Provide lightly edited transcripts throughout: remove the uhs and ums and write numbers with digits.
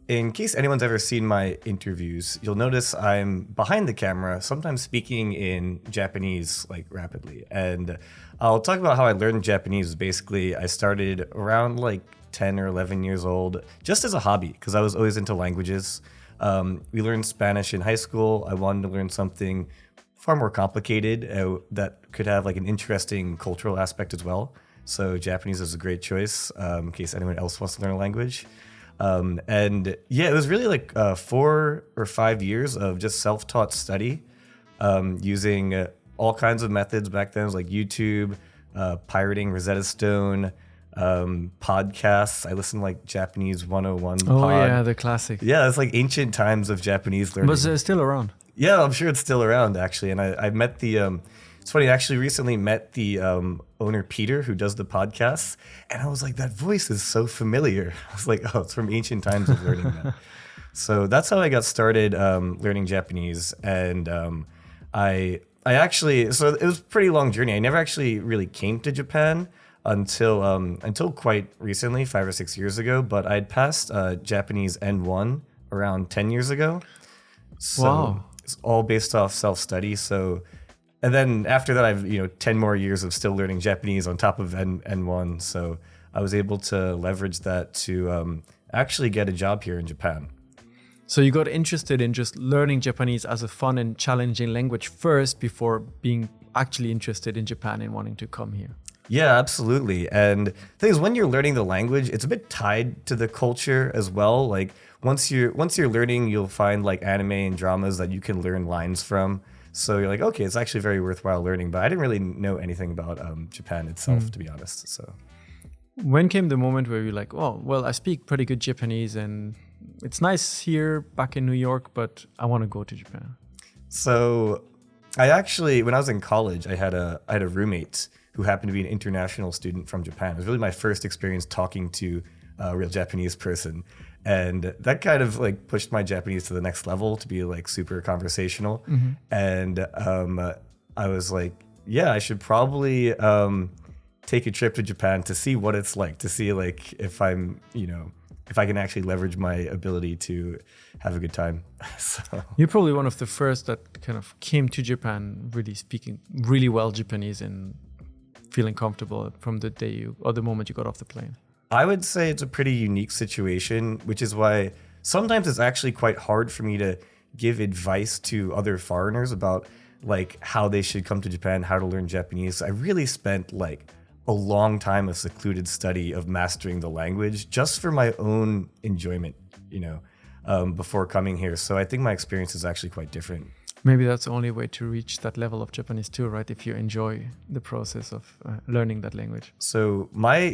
in case anyone's ever seen my interviews, you'll notice I'm behind the camera, sometimes speaking in Japanese like rapidly. And I'll talk about how I learned Japanese. Basically, I started around like 10 or 11 years old, just as a hobby, because I was always into languages. We learned Spanish in high school. I wanted to learn something far more complicated that could have like an interesting cultural aspect as well. So Japanese is a great choice in case anyone else wants to learn a language. And yeah, it was really like 4 or 5 years of just self-taught study using all kinds of methods. Back then it was like YouTube, pirating Rosetta Stone, podcasts. I listened to like Japanese 101 Oh yeah, the classic. Yeah, it's like ancient times of Japanese learning. Was it still around? Yeah, I'm sure it's still around actually. And I met the it's funny, I actually recently met the owner, Peter, who does the podcasts. And I was like, that voice is so familiar. I was like, oh, it's from ancient times of learning that. So that's how I got started learning Japanese. And I actually, so it was a pretty long journey. I never actually really came to Japan until quite recently, 5 or 6 years ago. But I'd passed Japanese N1 around 10 years ago. So Wow. it's all based off self-study. So, and then after that, I've 10 more years of still learning Japanese on top of N1. So I was able to leverage that to actually get a job here in Japan. So you got interested in just learning Japanese as a fun and challenging language first before being actually interested in Japan and wanting to come here. Yeah, absolutely. And the thing is, when you're learning the language, it's a bit tied to the culture as well. Like once you're learning, you'll find like anime and dramas that you can learn lines from. So you're like, okay, it's actually very worthwhile learning. But I didn't really know anything about Japan itself, to be honest. So When came the moment where you're like, oh, well, I speak pretty good Japanese and it's nice here back in New York, but I want to go to Japan? So I actually, when I was in college, I had a roommate who happened to be an international student from Japan. It was really my first experience talking to a real Japanese person. And that kind of like pushed my Japanese to the next level to be like super conversational. And I was like, yeah, I should probably take a trip to Japan to see what it's like, to see like if if I can actually leverage my ability to have a good time. So You're probably one of the first that kind of came to Japan really speaking really well Japanese and feeling comfortable from the day or the moment you got off the plane. I would say it's a pretty unique situation, which is why sometimes it's actually quite hard for me to give advice to other foreigners about like how they should come to Japan, how to learn Japanese. I really spent like a long time of secluded study of mastering the language just for my own enjoyment, before coming here. So I think my experience is actually quite different. Maybe that's the only way to reach that level of Japanese too, right? If you enjoy the process of learning that language. So my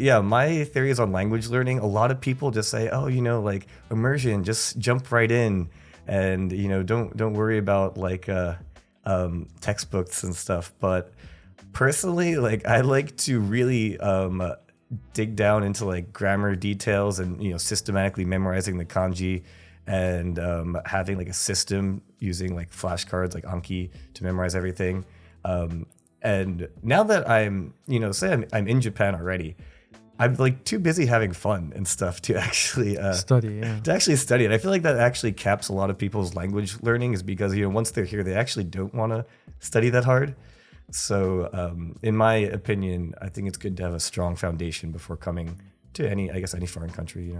theories on language learning, a lot of people just say, oh, like immersion, just jump right in and, don't worry about like textbooks and stuff. But personally, like I like to really dig down into like grammar details and, systematically memorizing the kanji and having like a system using like flashcards like Anki to memorize everything. And now that I'm, say I'm in Japan already, I'm like too busy having fun and stuff to actually Study, yeah. to actually study it. I feel like that actually caps a lot of people's language learning, is because once they're here, they actually don't want to study that hard. So in my opinion, I think it's good to have a strong foundation before coming to any foreign country.